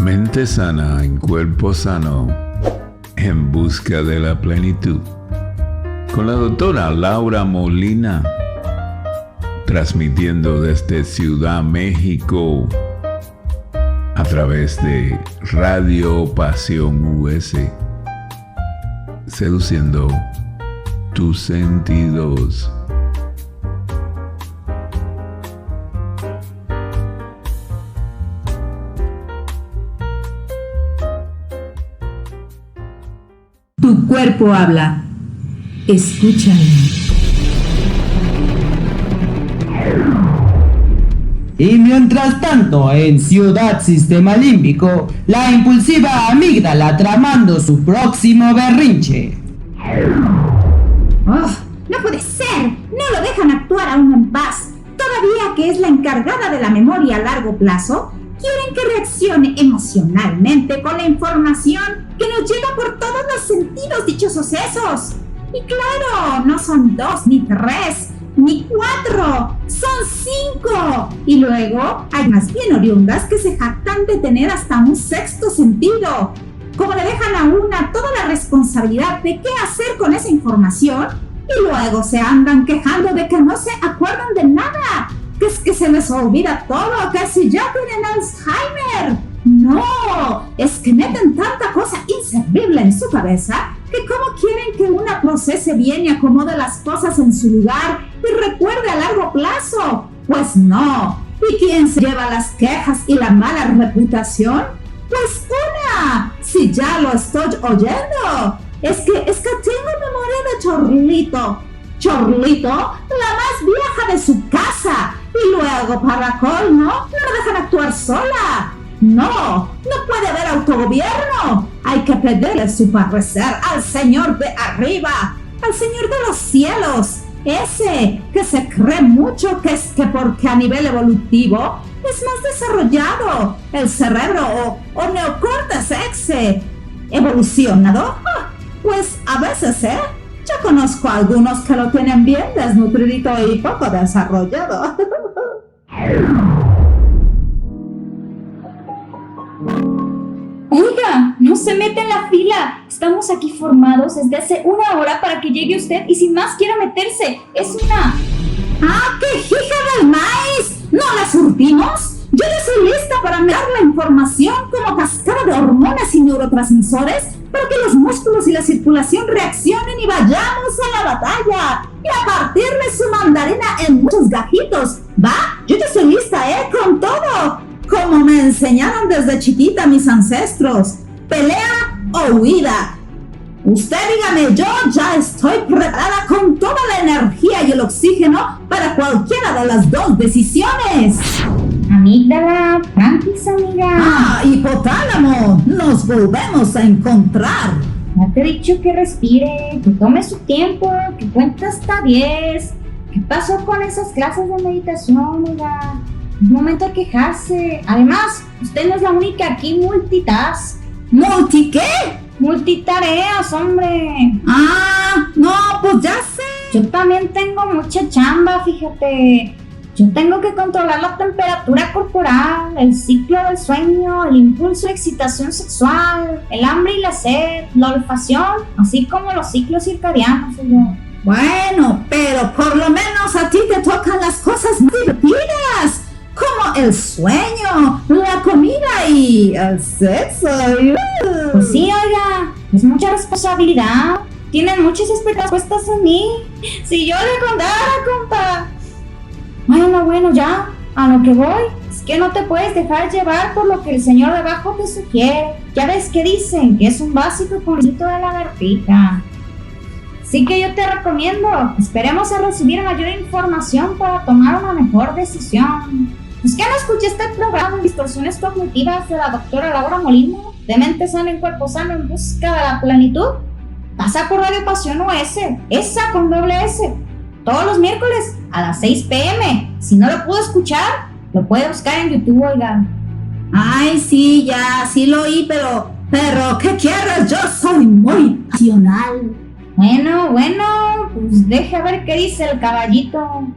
Mente sana en cuerpo sano, en busca de la plenitud. Con la doctora Laura Molina, transmitiendo desde Ciudad México a través de Radio Pasión US, seduciendo tus sentidos. Tu cuerpo habla. Escúchalo. Y mientras tanto, en Ciudad Sistema Límbico, la impulsiva amígdala tramando su próximo berrinche. ¡Oh! ¡No puede ser! ¡No lo dejan actuar a uno en paz! Todavía que es la encargada de la memoria a largo plazo, quieren que reaccione emocionalmente con la información que nos llega por todos los sentidos dichos sucesos. Y claro, no son 2 ni 3 ni 4, son 5. Y luego hay unas bien oriundas que se jactan de tener hasta un sexto sentido. Como le dejan a una toda la responsabilidad de qué hacer con esa información, y luego se andan quejando de que no se acuerdan de nada, que es que se les olvida todo, que si ya tienen Alzheimer. No, es que meten tanta cosa inservible en su cabeza que cómo quieren que una procese bien y acomode las cosas en su lugar y recuerde a largo plazo. Pues no. ¿Y quién se lleva las quejas y la mala reputación? Pues una, si ya lo estoy oyendo. Es que tengo memoria de Chorlito, la más vieja de su casa. Y luego, para colmo, no la dejan actuar sola. No puede haber autogobierno. Hay que pedirle su parecer al Señor de arriba, al Señor de los cielos. Ese que se cree mucho que es que porque a nivel evolutivo es más desarrollado el cerebro o neocórtex evolucionado. Pues a veces, yo conozco a algunos que lo tienen bien desnutridito y poco desarrollado. Oiga, no se mete en la fila. Estamos aquí formados desde hace 1 hora para que llegue usted y sin más quiera meterse. Es una... ¡Ah, qué hija del maíz! ¿No la surtimos? Yo ya estoy lista para mirar la información como cascada de hormonas y neurotransmisores para que los músculos y la circulación reaccionen y vayamos a la batalla y a partirle su mandarina en muchos gajitos. ¿Va? Yo ya estoy lista, con todo. Como me enseñaron desde chiquita mis ancestros. Pelea o huida. Usted dígame, yo ya estoy preparada con toda la energía y el oxígeno para cualquiera de las 2 decisiones. Amígdala, tranquis, amiga. Ah, hipotálamo, nos volvemos a encontrar. Ya te he dicho que respire, que tome su tiempo, que cuente hasta 10. ¿Qué pasó con esas clases de meditación, amiga? Es momento de quejarse. Además, usted no es la única aquí multitask. ¿Multi qué? Multitareas, hombre. Ah, no, pues ya sé. Yo también tengo mucha chamba, fíjate. Yo tengo que controlar la temperatura corporal, el ciclo del sueño, el impulso de excitación sexual, el hambre y la sed, la olfacción, así como los ciclos circadianos. Bueno, pero por lo menos a ti te tocan las cosas divertidas, como el sueño, la comida y el sexo. Pues sí, oiga, es mucha responsabilidad. Tienen muchas expectativas puestas en mí. Si yo le contara, compa. Bueno, ya, a lo que voy, es que no te puedes dejar llevar por lo que el señor de abajo te sugiere. Ya ves que dicen que es un básico concepto de lagartija. Así que yo te recomiendo, esperemos a recibir mayor información para tomar una mejor decisión. ¿Es que no escuchaste el programa de Distorsiones Cognitivas de la doctora Laura Molina, de Mente Sana en Cuerpo Sano en Busca de la Plenitud? Pasa por Radio Pasión US, esa con doble S. Todos los miércoles a las 6 p.m. Si no lo pudo escuchar, lo puede buscar en YouTube, oiga. Ay, sí, ya, sí lo oí, pero ¿qué quieres? Yo soy muy pasional. Bueno, pues deja ver qué dice el caballito.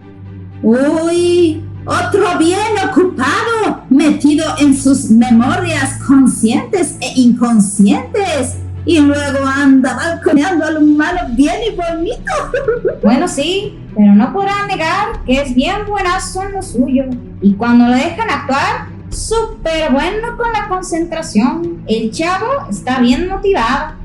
Uy, otro bien ocupado, metido en sus memorias conscientes e inconscientes y luego anda balconeando al humano bien y bonito. Bueno, sí, pero no podrán negar que es bien buenazo en lo suyo. Y cuando lo dejan actuar, súper bueno con la concentración. El chavo está bien motivado.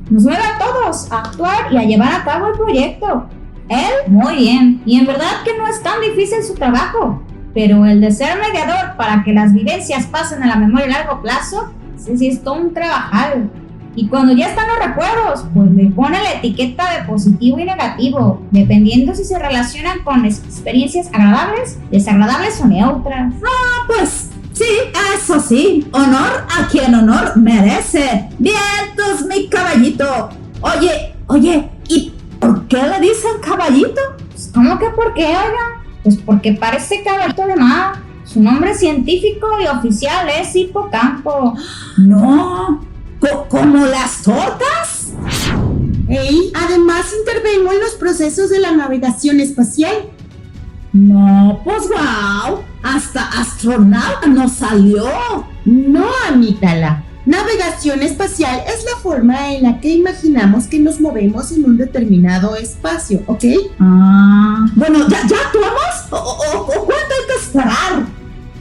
Nos mueve a todos a actuar y a llevar a cabo el proyecto. Él, muy bien. Y en verdad que no es tan difícil su trabajo. Pero el de ser mediador para que las vivencias pasen a la memoria a largo plazo, ese sí es todo un trabajal. Y cuando ya están los recuerdos, pues le pone la etiqueta de positivo y negativo, dependiendo si se relacionan con experiencias agradables, desagradables o neutras. Pues sí, eso sí, honor a quien honor merece. Vientos, mi caballito. Oye, ¿y por qué le dicen caballito? Pues, ¿cómo que por qué, oiga? Pues porque parece caballito de mar. Su nombre científico y oficial es hipocampo. No, ¿como las tortas? Además intervengo en los procesos de la navegación espacial. No, pues wow, hasta astronauta nos salió. No, amígdala. Navegación espacial es la forma en la que imaginamos que nos movemos en un determinado espacio, ¿ok? Bueno, ¿ya actuamos? ¿O cuánto hay que esperar?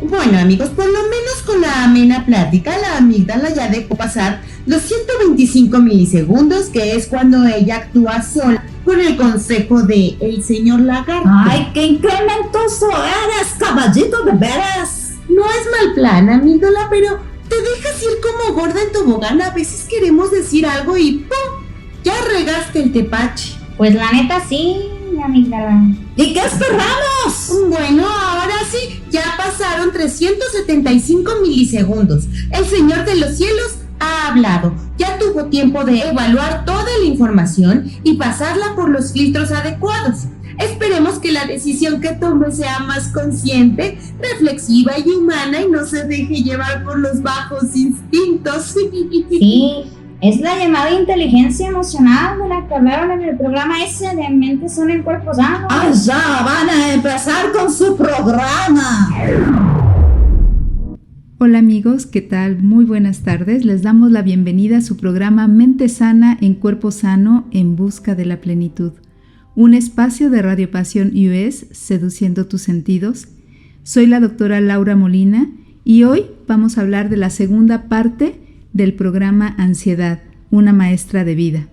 Bueno, amigos, por lo menos con la amena plática, la amígdala ya dejó pasar los 125 milisegundos, que es cuando ella actúa sola por el consejo de el señor Lagarto. Ay, qué incrementoso eres, caballito, de veras. No es mal plan, amígdala, pero te dejas ir como gorda en tobogán. A veces queremos decir algo y ¡pum! Ya regaste el tepache. Pues la neta sí, amígdala. ¿Y qué esperamos? Bueno, ahora sí, ya pasaron 375 milisegundos. El señor de los cielos ha hablado. Ya tuvo tiempo de evaluar toda la información y pasarla por los filtros adecuados. Esperemos que la decisión que tome sea más consciente, reflexiva y humana y no se deje llevar por los bajos instintos. Sí, es la llamada inteligencia emocional de la que hablaron en el programa ese de Mentes Son en Cuerpo Sano. Ya van a empezar con su programa. Hola amigos, ¿qué tal? Muy buenas tardes. Les damos la bienvenida a su programa Mente Sana en Cuerpo Sano en Busca de la Plenitud. Un espacio de Radio Pasión US, seduciendo tus sentidos. Soy la doctora Laura Molina y hoy vamos a hablar de la segunda parte del programa Ansiedad, una maestra de vida.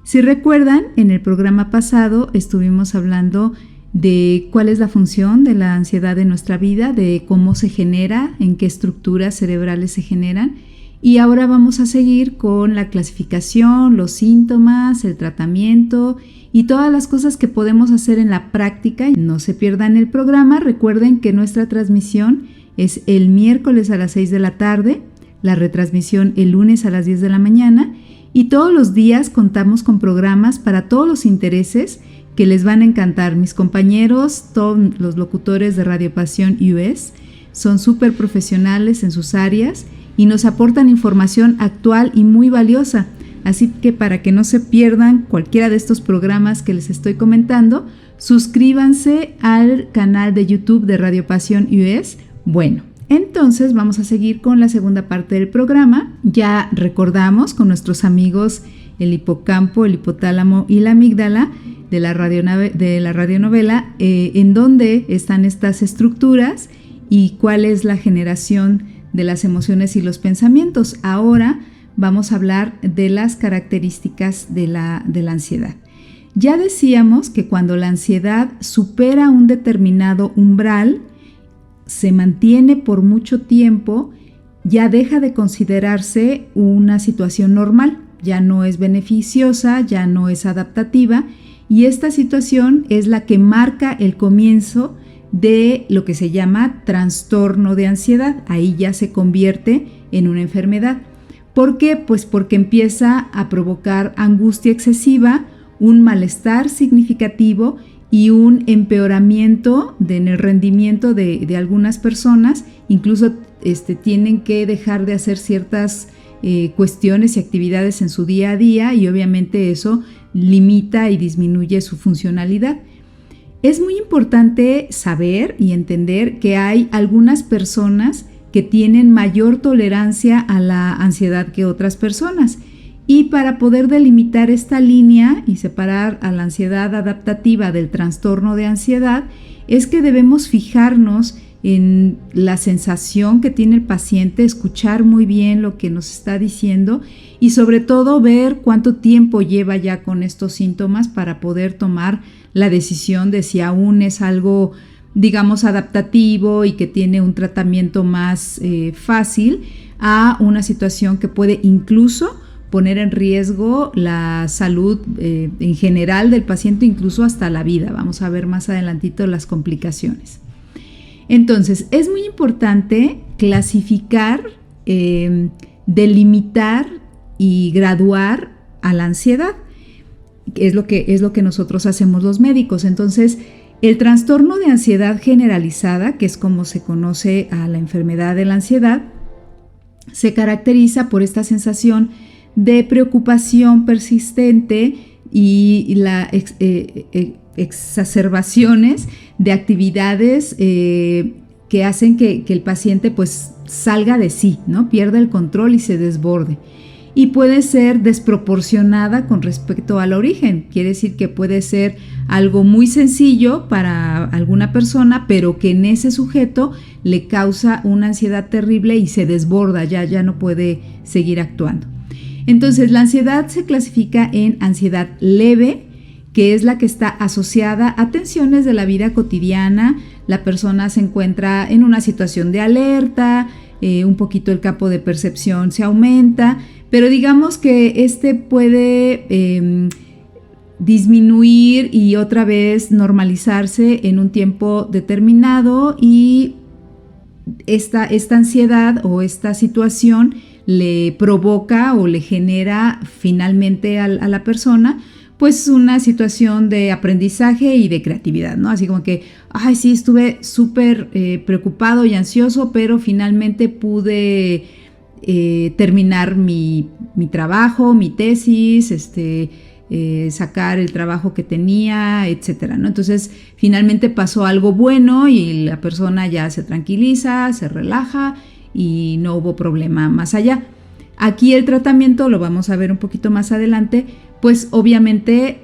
Si recuerdan, en el programa pasado estuvimos hablando de cuál es la función de la ansiedad en nuestra vida, de cómo se genera, en qué estructuras cerebrales se generan. Y ahora vamos a seguir con la clasificación, los síntomas, el tratamiento y todas las cosas que podemos hacer en la práctica. No se pierdan el programa. Recuerden que nuestra transmisión es el miércoles a las 6 de la tarde, la retransmisión el lunes a las 10 de la mañana y todos los días contamos con programas para todos los intereses que les van a encantar. Mis compañeros, todos los locutores de Radio Pasión US, son súper profesionales en sus áreas y nos aportan información actual y muy valiosa. Así que para que no se pierdan cualquiera de estos programas que les estoy comentando, suscríbanse al canal de YouTube de Radio Pasión US. Bueno, entonces vamos a seguir con la segunda parte del programa. Ya recordamos con nuestros amigos el hipocampo, el hipotálamo y la amígdala de la radionovela, en dónde están estas estructuras y cuál es la generación de las emociones y los pensamientos. Ahora vamos a hablar de las características de la ansiedad. Ya decíamos que cuando la ansiedad supera un determinado umbral, se mantiene por mucho tiempo, ya deja de considerarse una situación normal, ya no es beneficiosa, ya no es adaptativa, y esta situación es la que marca el comienzo de lo que se llama trastorno de ansiedad. Ahí ya se convierte en una enfermedad. ¿Por qué? Pues porque empieza a provocar angustia excesiva, un malestar significativo y un empeoramiento en el rendimiento de algunas personas. Incluso tienen que dejar de hacer ciertas cuestiones y actividades en su día a día y obviamente eso limita y disminuye su funcionalidad. Es muy importante saber y entender que hay algunas personas que tienen mayor tolerancia a la ansiedad que otras personas. Y para poder delimitar esta línea y separar a la ansiedad adaptativa del trastorno de ansiedad, es que debemos fijarnos en la sensación que tiene el paciente, escuchar muy bien lo que nos está diciendo y sobre todo ver cuánto tiempo lleva ya con estos síntomas para poder tomar la decisión de si aún es algo, digamos, adaptativo y que tiene un tratamiento más fácil, a una situación que puede incluso poner en riesgo la salud en general del paciente, incluso hasta la vida. Vamos a ver más adelantito las complicaciones. Entonces, es muy importante clasificar, delimitar y graduar a la ansiedad. Es lo que nosotros hacemos los médicos. Entonces, el trastorno de ansiedad generalizada, que es como se conoce a la enfermedad de la ansiedad, se caracteriza por esta sensación de preocupación persistente y las exacerbaciones de actividades que hacen que el paciente pues salga de sí, ¿no? Pierda el control y se desborde. Y puede ser desproporcionada con respecto al origen. Quiere decir que puede ser algo muy sencillo para alguna persona, pero que en ese sujeto le causa una ansiedad terrible y se desborda, ya no puede seguir actuando. Entonces, la ansiedad se clasifica en ansiedad leve, que es la que está asociada a tensiones de la vida cotidiana. La persona se encuentra en una situación de alerta, un poquito el campo de percepción se aumenta, pero digamos que puede disminuir y otra vez normalizarse en un tiempo determinado, y esta ansiedad o esta situación le provoca o le genera finalmente a la persona pues una situación de aprendizaje y de creatividad, ¿no? Así como que, ay, sí, estuve súper preocupado y ansioso, pero finalmente pude terminar mi trabajo, mi tesis, sacar el trabajo que tenía, etcétera, ¿no? Entonces, finalmente pasó algo bueno y la persona ya se tranquiliza, se relaja y no hubo problema más allá. Aquí el tratamiento, lo vamos a ver un poquito más adelante, pues obviamente,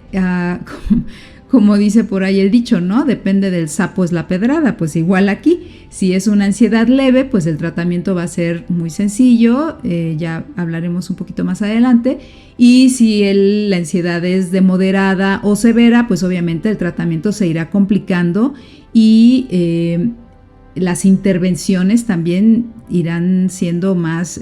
como dice por ahí el dicho, ¿no? Depende del sapo es la pedrada. Pues igual aquí, si es una ansiedad leve, pues el tratamiento va a ser muy sencillo, ya hablaremos un poquito más adelante. Y si la ansiedad es de moderada o severa, pues obviamente el tratamiento se irá complicando y las intervenciones también irán siendo más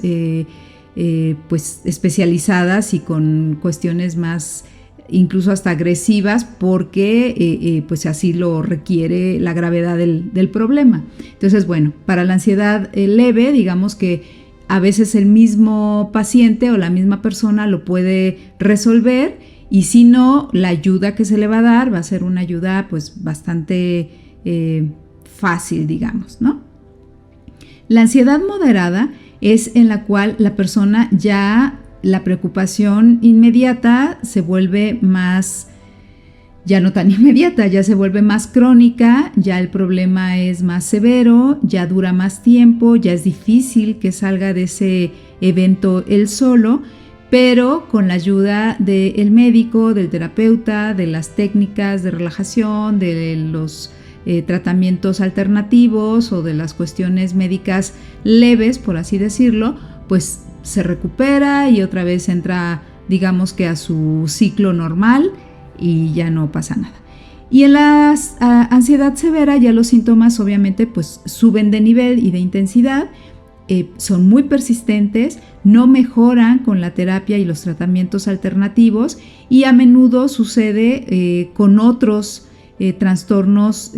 pues especializadas y con cuestiones más incluso hasta agresivas, porque pues así lo requiere la gravedad del problema. Entonces, bueno, para la ansiedad leve, digamos que a veces el mismo paciente o la misma persona lo puede resolver, y si no, la ayuda que se le va a dar va a ser una ayuda pues bastante fácil, digamos, ¿no? La ansiedad moderada es en la cual la persona ya la preocupación inmediata se vuelve más, ya no tan inmediata, ya se vuelve más crónica, ya el problema es más severo, ya dura más tiempo, ya es difícil que salga de ese evento él solo, pero con la ayuda del médico, del terapeuta, de las técnicas de relajación, de los tratamientos alternativos o de las cuestiones médicas leves, por así decirlo, pues se recupera y otra vez entra, digamos que a su ciclo normal y ya no pasa nada. Y en la ansiedad severa ya los síntomas obviamente pues suben de nivel y de intensidad, son muy persistentes, no mejoran con la terapia y los tratamientos alternativos, y a menudo sucede con otros trastornos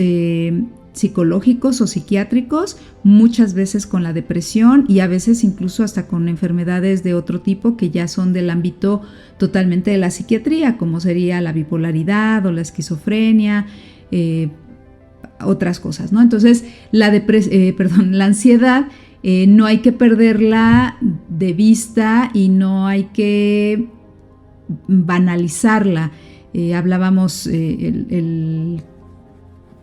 psicológicos o psiquiátricos, muchas veces con la depresión y a veces incluso hasta con enfermedades de otro tipo que ya son del ámbito totalmente de la psiquiatría, como sería la bipolaridad o la esquizofrenia, otras cosas, ¿no? Entonces, la ansiedad no hay que perderla de vista y no hay que banalizarla. Hablábamos el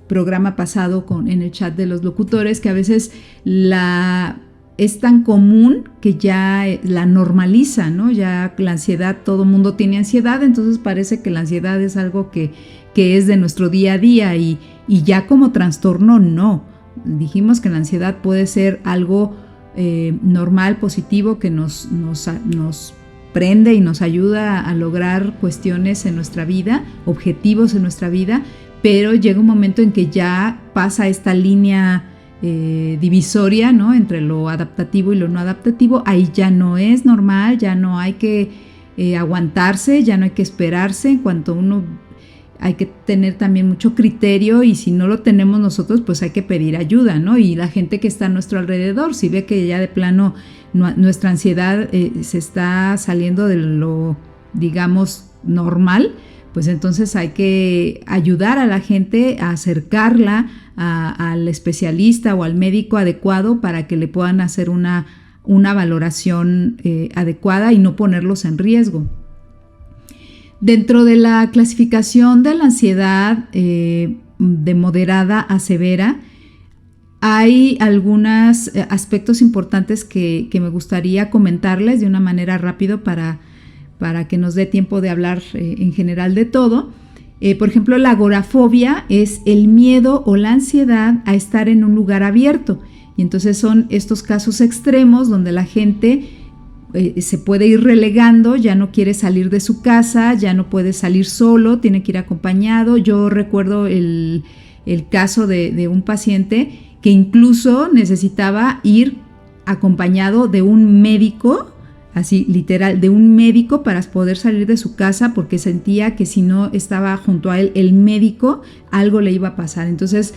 programa pasado en el chat de los locutores que a veces la es tan común que ya la normaliza, ¿no? Ya la ansiedad, todo mundo tiene ansiedad, entonces parece que la ansiedad es algo que es de nuestro día a día y ya como trastorno no. Dijimos que la ansiedad puede ser algo normal, positivo, que nos prende y nos ayuda a lograr cuestiones en nuestra vida, objetivos en nuestra vida, pero llega un momento en que ya pasa esta línea divisoria, ¿no? Entre lo adaptativo y lo no adaptativo. Ahí ya no es normal, ya no hay que aguantarse, ya no hay que esperarse. En cuanto uno, hay que tener también mucho criterio, y si no lo tenemos nosotros, pues hay que pedir ayuda, ¿no? Y la gente que está a nuestro alrededor, si ve que ya de plano nuestra ansiedad se está saliendo de lo, digamos, normal, pues entonces hay que ayudar a la gente a acercarla al especialista o al médico adecuado para que le puedan hacer una valoración adecuada y no ponerlos en riesgo. Dentro de la clasificación de la ansiedad de moderada a severa, hay algunos aspectos importantes que me gustaría comentarles de una manera rápida para que nos dé tiempo de hablar en general de todo. Por ejemplo, la agorafobia es el miedo o la ansiedad a estar en un lugar abierto. Y entonces son estos casos extremos donde la gente se puede ir relegando, ya no quiere salir de su casa, ya no puede salir solo, tiene que ir acompañado. Yo recuerdo el caso de un paciente que incluso necesitaba ir acompañado de un médico, así literal, de un médico para poder salir de su casa, porque sentía que si no estaba junto a él el médico, algo le iba a pasar. Entonces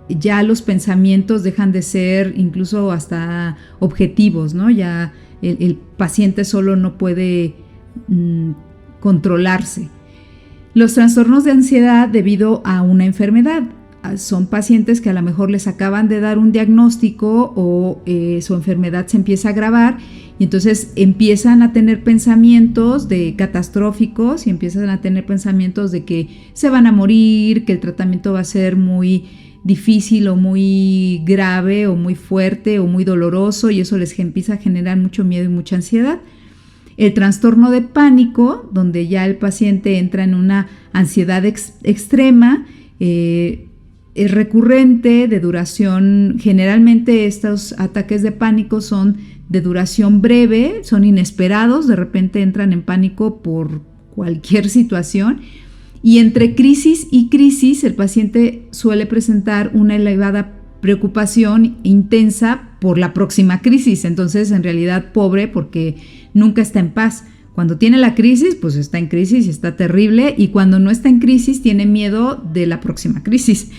ya los pensamientos dejan de ser incluso hasta objetivos, ¿no? Ya el paciente solo no puede controlarse. Los trastornos de ansiedad debido a una enfermedad. Son pacientes que a lo mejor les acaban de dar un diagnóstico o su enfermedad se empieza a agravar, y entonces empiezan a tener pensamientos catastróficos y empiezan a tener pensamientos de que se van a morir, que el tratamiento va a ser muy difícil o muy grave o muy fuerte o muy doloroso, y eso les empieza a generar mucho miedo y mucha ansiedad. El trastorno de pánico, donde ya el paciente entra en una ansiedad extrema, es recurrente, de duración, generalmente estos ataques de pánico son de duración breve, son inesperados, de repente entran en pánico por cualquier situación, y entre crisis y crisis el paciente suele presentar una elevada preocupación intensa por la próxima crisis. Entonces, en realidad, pobre, porque nunca está en paz. Cuando tiene la crisis, pues está en crisis y está terrible, y cuando no está en crisis tiene miedo de la próxima crisis.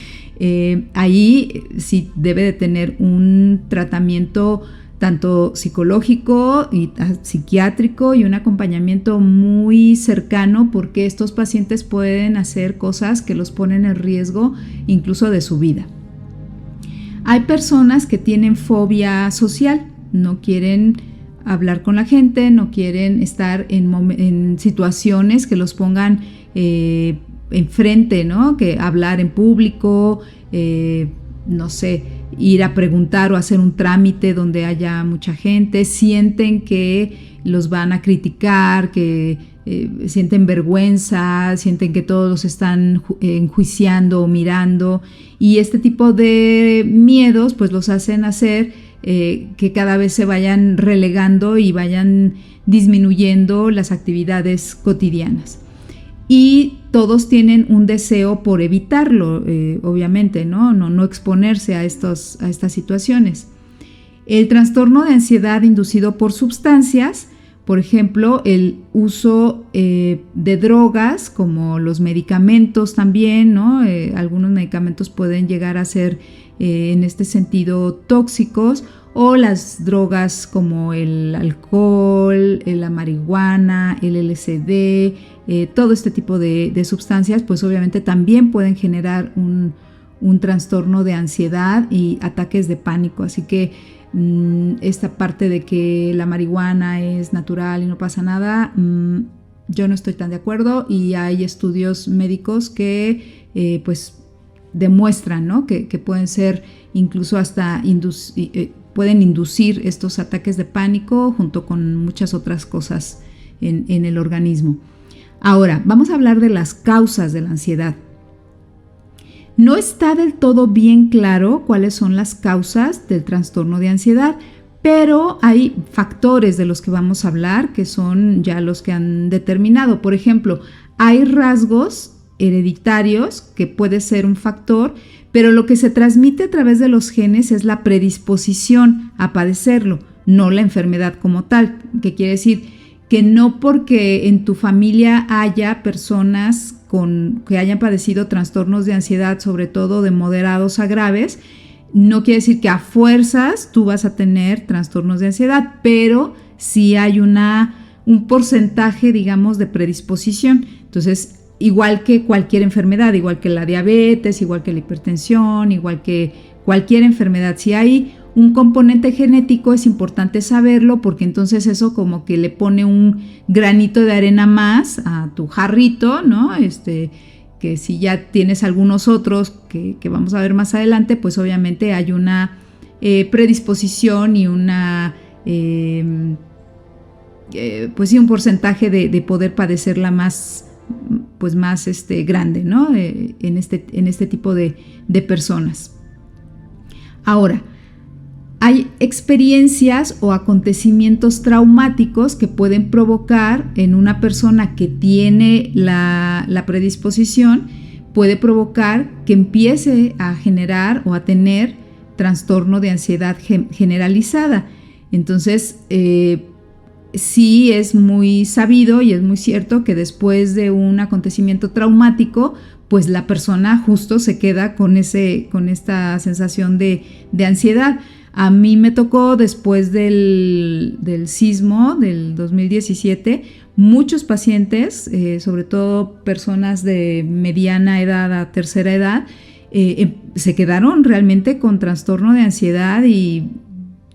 Ahí sí debe de tener un tratamiento tanto psicológico y psiquiátrico y un acompañamiento muy cercano, porque estos pacientes pueden hacer cosas que los ponen en riesgo incluso de su vida. Hay personas que tienen fobia social, no quieren hablar con la gente, no quieren estar en situaciones que los pongan enfrente, ¿no? Que hablar en público, no sé, ir a preguntar o hacer un trámite donde haya mucha gente, sienten que los van a criticar, que sienten vergüenza, sienten que todos los están enjuiciando o mirando, y este tipo de miedos pues los hacen hacer que cada vez se vayan relegando y vayan disminuyendo las actividades cotidianas. Y todos tienen un deseo por evitarlo, obviamente, no exponerse a estas situaciones. El trastorno de ansiedad inducido por sustancias, por ejemplo, el uso de drogas, como los medicamentos también, ¿no? Algunos medicamentos pueden llegar a ser en este sentido tóxicos, o las drogas como el alcohol, la marihuana, el LSD, todo este tipo de sustancias, pues obviamente también pueden generar un trastorno de ansiedad y ataques de pánico. Así que esta parte de que la marihuana es natural y no pasa nada, yo no estoy tan de acuerdo, y hay estudios médicos que pues demuestran, ¿no? que pueden ser incluso hasta pueden inducir estos ataques de pánico junto con muchas otras cosas en el organismo. Ahora, vamos a hablar de las causas de la ansiedad. No está del todo bien claro cuáles son las causas del trastorno de ansiedad, pero hay factores de los que vamos a hablar que son ya los que han determinado. Por ejemplo, hay rasgos hereditarios que puede ser un factor, pero lo que se transmite a través de los genes es la predisposición a padecerlo, no la enfermedad como tal. ¿Qué quiere decir? Que no porque en tu familia haya personas que hayan padecido trastornos de ansiedad, sobre todo de moderados a graves, no quiere decir que a fuerzas tú vas a tener trastornos de ansiedad, pero sí hay un porcentaje, digamos, de predisposición. Entonces, igual que cualquier enfermedad, igual que la diabetes, igual que la hipertensión, igual que cualquier enfermedad, si hay un componente genético es importante saberlo, porque entonces eso como que le pone un granito de arena más a tu jarrito, ¿no? Que si ya tienes algunos otros que vamos a ver más adelante, pues obviamente hay una predisposición y una pues sí, un porcentaje de poder padecerla más grande, ¿no? En este tipo de personas. Ahora, hay experiencias o acontecimientos traumáticos que pueden provocar en una persona que tiene la predisposición, puede provocar que empiece a generar o a tener trastorno de ansiedad generalizada. Entonces, sí es muy sabido y es muy cierto que después de un acontecimiento traumático, pues la persona justo se queda con esta sensación de ansiedad. A mí me tocó después del sismo del 2017, muchos pacientes, sobre todo personas de mediana edad a tercera edad, se quedaron realmente con trastorno de ansiedad y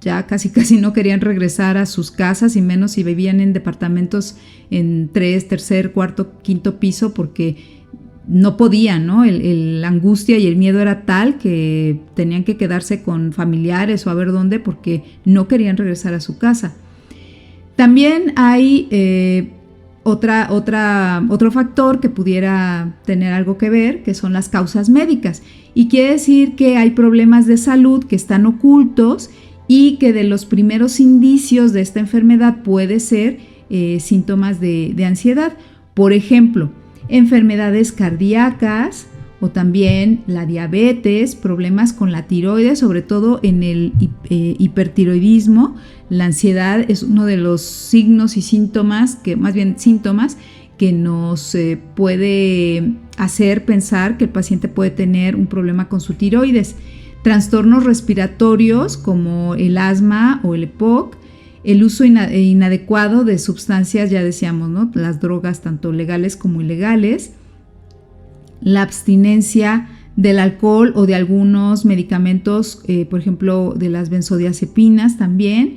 ya casi no querían regresar a sus casas, y menos si vivían en departamentos en 3, tercer, cuarto, quinto piso, porque no podían, ¿no? La angustia y el miedo era tal que tenían que quedarse con familiares o a ver dónde, porque no querían regresar a su casa. También hay otro factor que pudiera tener algo que ver, que son las causas médicas. Y quiere decir que hay problemas de salud que están ocultos y que de los primeros indicios de esta enfermedad puede ser síntomas de ansiedad. Por ejemplo, enfermedades cardíacas o también la diabetes, problemas con la tiroides, sobre todo en el hipertiroidismo. La ansiedad es uno de los signos y síntomas que nos puede hacer pensar que el paciente puede tener un problema con su tiroides. Trastornos respiratorios como el asma o el EPOC, el uso inadecuado de sustancias, ya decíamos, ¿no? Las drogas tanto legales como ilegales, la abstinencia del alcohol o de algunos medicamentos, por ejemplo, de las benzodiazepinas también,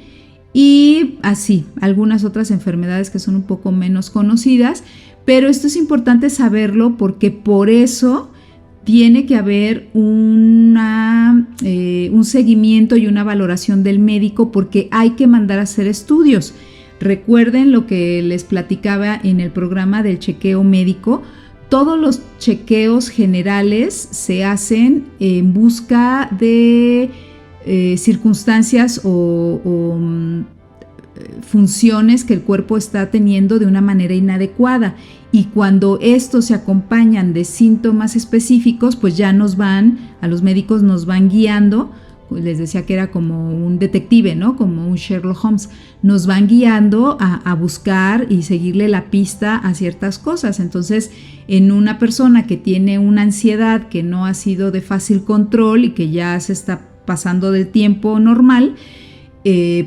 y así, algunas otras enfermedades que son un poco menos conocidas, pero esto es importante saberlo porque por eso tiene que haber un seguimiento y una valoración del médico, porque hay que mandar a hacer estudios. Recuerden lo que les platicaba en el programa del chequeo médico. Todos los chequeos generales se hacen en busca de circunstancias o funciones que el cuerpo está teniendo de una manera inadecuada, y cuando estos se acompañan de síntomas específicos, pues ya a los médicos nos van guiando. Les decía que era como un detective, ¿no? Como un Sherlock Holmes. Nos van guiando a buscar y seguirle la pista a ciertas cosas. Entonces, en una persona que tiene una ansiedad que no ha sido de fácil control y que ya se está pasando del tiempo normal,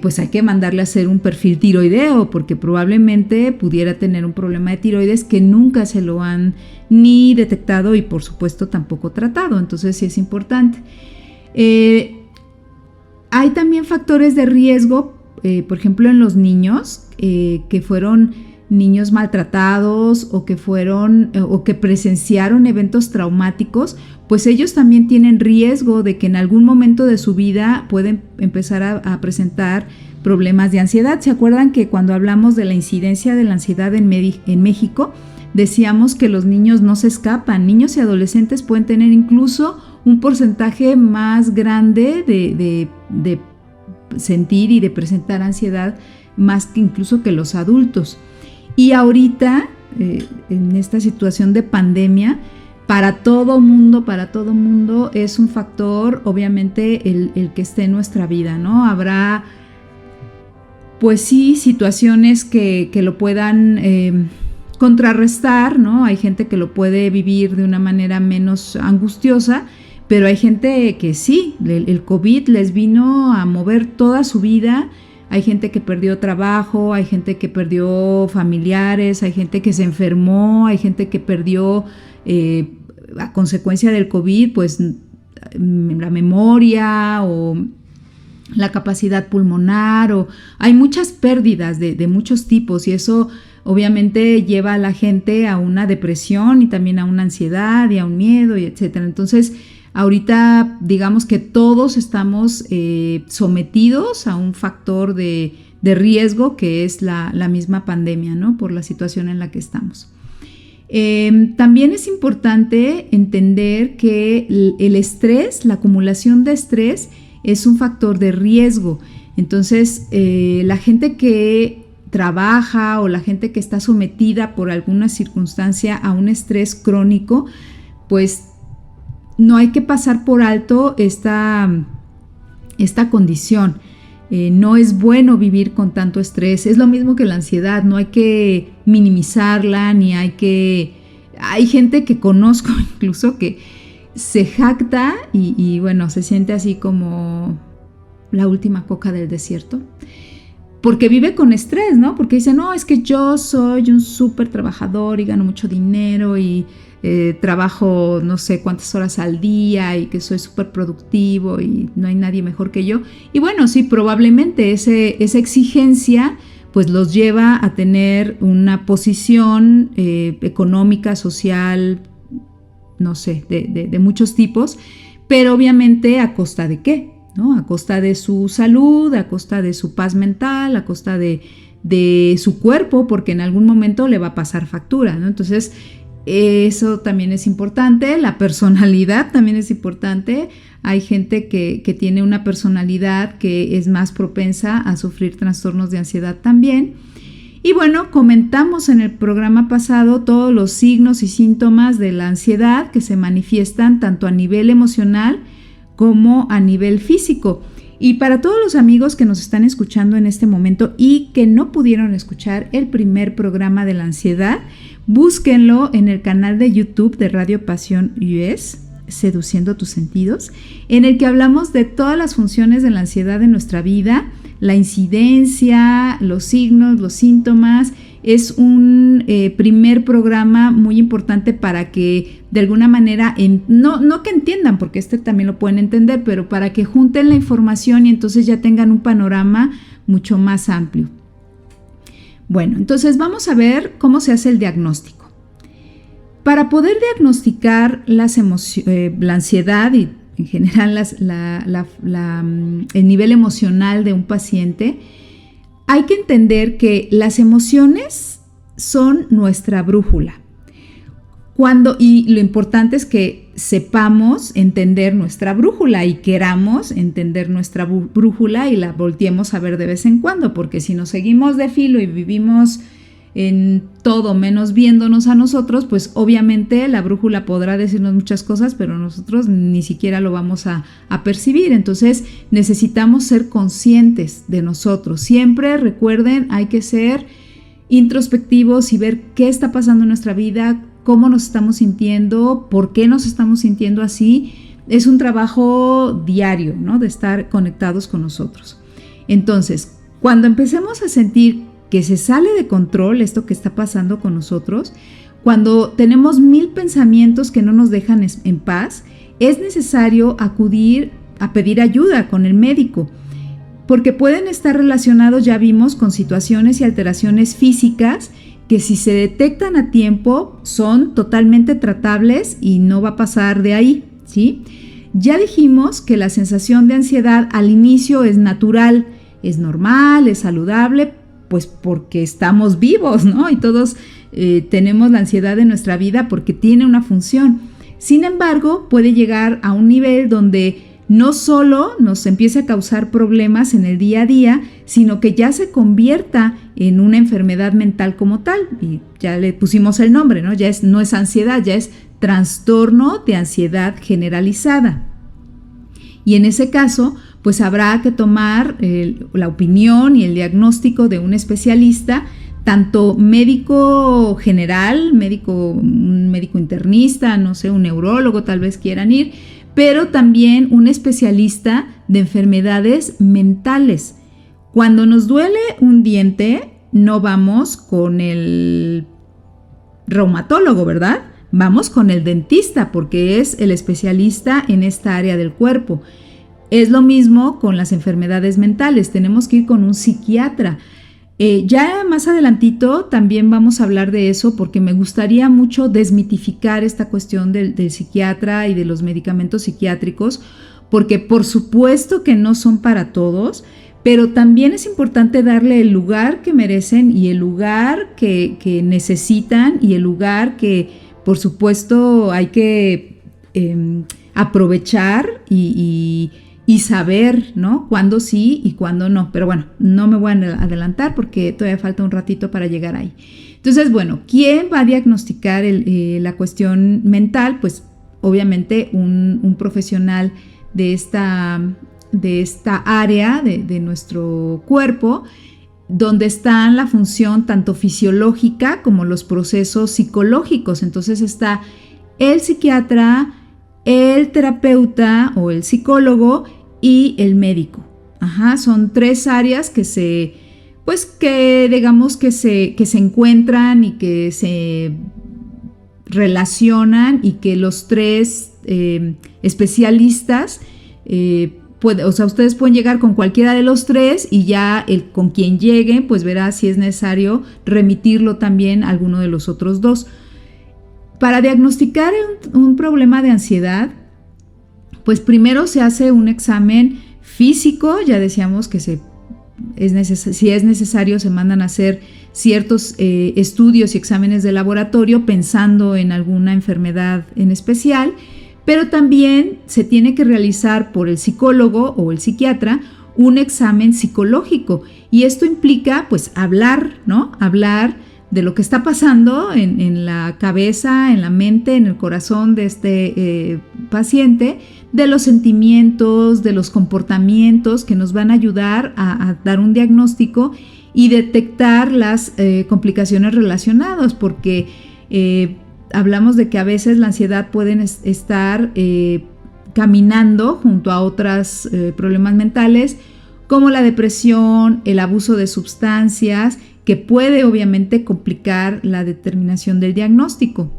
pues hay que mandarle a hacer un perfil tiroideo, porque probablemente pudiera tener un problema de tiroides que nunca se lo han ni detectado y por supuesto tampoco tratado. Entonces sí es importante. Hay también factores de riesgo, por ejemplo en los niños que fueron niños maltratados o que presenciaron eventos traumáticos, pues ellos también tienen riesgo de que en algún momento de su vida pueden empezar a presentar problemas de ansiedad. ¿Se acuerdan que cuando hablamos de la incidencia de la ansiedad en México, decíamos que los niños no se escapan? Niños y adolescentes pueden tener incluso un porcentaje más grande de sentir y de presentar ansiedad, más que incluso que los adultos. Y ahorita, en esta situación de pandemia, para todo mundo es un factor, obviamente, el que esté en nuestra vida, ¿no? Habrá, pues sí, situaciones que lo puedan contrarrestar, ¿no? Hay gente que lo puede vivir de una manera menos angustiosa, pero hay gente que sí, el COVID les vino a mover toda su vida. Hay gente que perdió trabajo, hay gente que perdió familiares, hay gente que se enfermó, hay gente que perdió a consecuencia del COVID, pues la memoria o la capacidad pulmonar, o hay muchas pérdidas de muchos tipos, y eso obviamente lleva a la gente a una depresión y también a una ansiedad y a un miedo, y etcétera. Entonces, ahorita digamos que todos estamos sometidos a un factor de riesgo que es la misma pandemia, ¿no? Por la situación en la que estamos. También es importante entender que el estrés, la acumulación de estrés, es un factor de riesgo. Entonces, la gente que trabaja o la gente que está sometida por alguna circunstancia a un estrés crónico, pues no hay que pasar por alto esta condición. No es bueno vivir con tanto estrés. Es lo mismo que la ansiedad, no hay que minimizarla, hay gente que conozco incluso que se jacta y bueno, se siente así como la última coca del desierto, porque vive con estrés, ¿no? Porque dice, no, es que yo soy un súper trabajador y gano mucho dinero y trabajo no sé cuántas horas al día y que soy súper productivo y no hay nadie mejor que yo. Y bueno, sí, probablemente esa exigencia pues los lleva a tener una posición económica, social, no sé, de muchos tipos, pero obviamente ¿a costa de qué? ¿No? A costa de su salud, a costa de su paz mental, a costa de su cuerpo, porque en algún momento le va a pasar factura, ¿no? Entonces, eso también es importante. La personalidad también es importante. Hay gente que tiene una personalidad que es más propensa a sufrir trastornos de ansiedad también. Y bueno, comentamos en el programa pasado todos los signos y síntomas de la ansiedad que se manifiestan tanto a nivel emocional como a nivel físico. Y para todos los amigos que nos están escuchando en este momento y que no pudieron escuchar el primer programa de la ansiedad, búsquenlo en el canal de YouTube de Radio Pasión US, Seduciendo tus Sentidos, en el que hablamos de todas las funciones de la ansiedad en nuestra vida, la incidencia, los signos, los síntomas. Es un primer programa muy importante para que de alguna manera, no que entiendan, porque también lo pueden entender, pero para que junten la información y entonces ya tengan un panorama mucho más amplio. Bueno, entonces vamos a ver cómo se hace el diagnóstico. Para poder diagnosticar la ansiedad y en general el nivel emocional de un paciente, hay que entender que las emociones son nuestra brújula. Y lo importante es que sepamos entender nuestra brújula y queramos entender nuestra brújula y la volteemos a ver de vez en cuando, porque si nos seguimos de filo y vivimos en todo menos viéndonos a nosotros, pues obviamente la brújula podrá decirnos muchas cosas, pero nosotros ni siquiera lo vamos a percibir. Entonces necesitamos ser conscientes de nosotros. Siempre recuerden, hay que ser introspectivos y ver qué está pasando en nuestra vida, cómo nos estamos sintiendo, por qué nos estamos sintiendo así. Es un trabajo diario, ¿no? De estar conectados con nosotros. Entonces, cuando empecemos a sentir que se sale de control esto que está pasando con nosotros, cuando tenemos 1000 pensamientos que no nos dejan en paz, es necesario acudir a pedir ayuda con el médico, porque pueden estar relacionados, ya vimos, con situaciones y alteraciones físicas que si se detectan a tiempo son totalmente tratables y no va a pasar de ahí, ¿sí? Ya dijimos que la sensación de ansiedad al inicio es natural, es normal, es saludable, pues porque estamos vivos, ¿no? Y todos tenemos la ansiedad en nuestra vida porque tiene una función. Sin embargo, puede llegar a un nivel donde no solo nos empiece a causar problemas en el día a día, sino que ya se convierta en una enfermedad mental como tal. Y ya le pusimos el nombre, ¿no? Ya no es ansiedad, ya es trastorno de ansiedad generalizada. Y en ese caso, pues habrá que tomar la opinión y el diagnóstico de un especialista, tanto médico general, un médico internista, no sé, un neurólogo tal vez quieran ir, pero también un especialista de enfermedades mentales. Cuando nos duele un diente, no vamos con el reumatólogo, ¿verdad? Vamos con el dentista porque es el especialista en esta área del cuerpo. Es lo mismo con las enfermedades mentales, tenemos que ir con un psiquiatra. Ya más adelantito también vamos a hablar de eso porque me gustaría mucho desmitificar esta cuestión del psiquiatra y de los medicamentos psiquiátricos, porque por supuesto que no son para todos, pero también es importante darle el lugar que merecen y el lugar que necesitan y el lugar que por supuesto hay que aprovechar y saber, ¿no? Cuándo sí y cuándo no. Pero bueno, no me voy a adelantar porque todavía falta un ratito para llegar ahí. Entonces, bueno, ¿quién va a diagnosticar la cuestión mental? Pues obviamente un profesional de esta área de nuestro cuerpo, donde está la función tanto fisiológica como los procesos psicológicos. Entonces está el psiquiatra, el terapeuta o el psicólogo y el médico. Son tres áreas que se encuentran y que se relacionan y que los tres especialistas ustedes pueden llegar con cualquiera de los tres y ya con quien llegue pues verá si es necesario remitirlo también a alguno de los otros dos. Para diagnosticar un problema de ansiedad, pues primero se hace un examen físico, ya decíamos que si es necesario se mandan a hacer ciertos estudios y exámenes de laboratorio pensando en alguna enfermedad en especial, pero también se tiene que realizar por el psicólogo o el psiquiatra un examen psicológico y esto implica pues hablar, ¿no? Hablar de lo que está pasando en la cabeza, en la mente, en el corazón de este paciente, de los sentimientos, de los comportamientos que nos van a ayudar a dar un diagnóstico y detectar las complicaciones relacionadas, porque hablamos de que a veces la ansiedad pueden estar caminando junto a otros problemas mentales, como la depresión, el abuso de sustancias, que puede obviamente complicar la determinación del diagnóstico.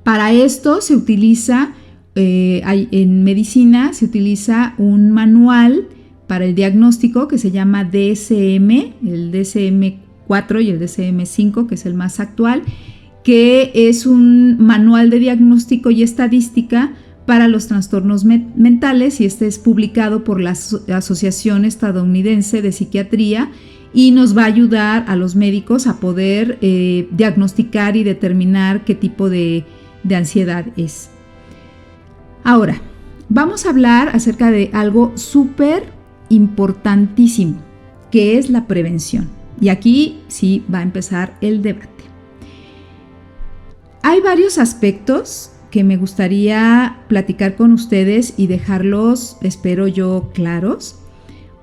Para esto se utiliza, en medicina, se utiliza un manual para el diagnóstico que se llama DSM, el DSM-4 y el DSM-5, que es el más actual, que es un manual de diagnóstico y estadística para los trastornos mentales, y este es publicado por la Asociación Estadounidense de Psiquiatría y nos va a ayudar a los médicos a poder diagnosticar y determinar qué tipo de ansiedad es. Ahora, vamos a hablar acerca de algo súper importantísimo, que es la prevención. Y aquí sí va a empezar el debate. Hay varios aspectos que me gustaría platicar con ustedes y dejarlos, espero yo, claros,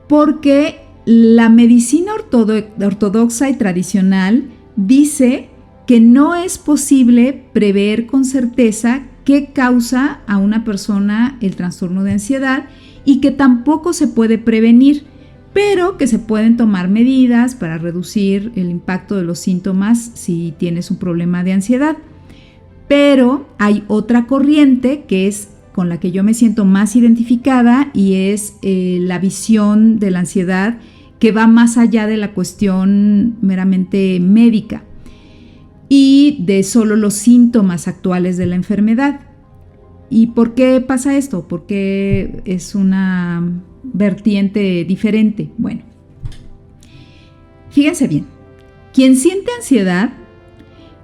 porque la medicina ortodoxa y tradicional dice que no es posible prever con certeza qué causa a una persona el trastorno de ansiedad y que tampoco se puede prevenir, pero que se pueden tomar medidas para reducir el impacto de los síntomas si tienes un problema de ansiedad. Pero hay otra corriente que es con la que yo me siento más identificada y es la visión de la ansiedad que va más allá de la cuestión meramente médica y de solo los síntomas actuales de la enfermedad. ¿Y por qué pasa esto? ¿Por qué es una vertiente diferente? Bueno, fíjense bien, quien siente ansiedad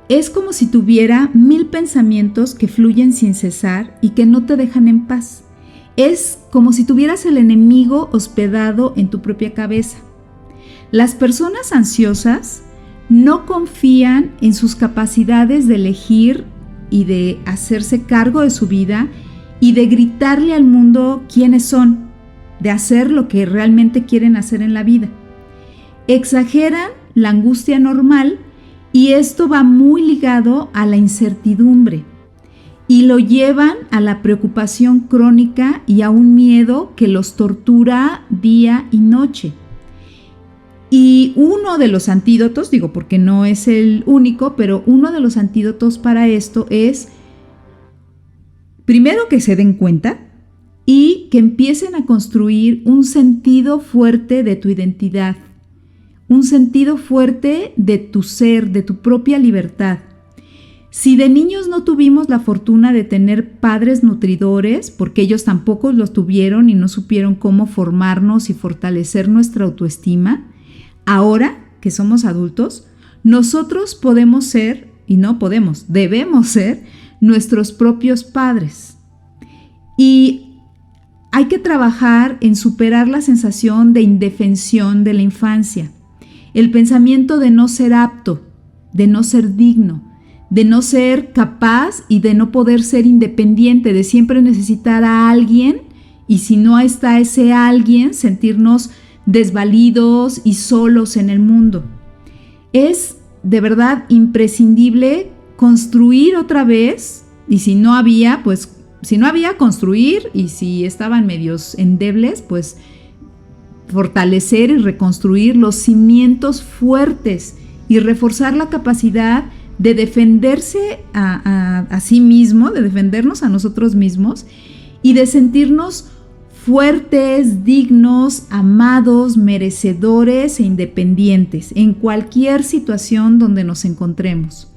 es como si tuviera 1000 pensamientos que fluyen sin cesar y que no te dejan en paz. Es como si tuvieras el enemigo hospedado en tu propia cabeza. Las personas ansiosas no confían en sus capacidades de elegir y de hacerse cargo de su vida y de gritarle al mundo quiénes son, de hacer lo que realmente quieren hacer en la vida. Exageran la angustia normal y esto va muy ligado a la incertidumbre y lo llevan a la preocupación crónica y a un miedo que los tortura día y noche. Y uno de los antídotos, digo porque no es el único, pero uno de los antídotos para esto es, primero, que se den cuenta y que empiecen a construir un sentido fuerte de tu identidad, un sentido fuerte de tu ser, de tu propia libertad. Si de niños no tuvimos la fortuna de tener padres nutridores, porque ellos tampoco los tuvieron y no supieron cómo formarnos y fortalecer nuestra autoestima, ahora que somos adultos, nosotros podemos ser, y no podemos, debemos ser nuestros propios padres. Y hay que trabajar en superar la sensación de indefensión de la infancia, el pensamiento de no ser apto, de no ser digno, de no ser capaz y de no poder ser independiente, de siempre necesitar a alguien y si no está ese alguien, sentirnos desvalidos y solos en el mundo. Es de verdad imprescindible construir otra vez, y si no había, construir, y si estaban medios endebles, pues fortalecer y reconstruir los cimientos fuertes y reforzar la capacidad de defenderse a sí mismo, de defendernos a nosotros mismos y de sentirnos fuertes, dignos, amados, merecedores e independientes en cualquier situación donde nos encontremos.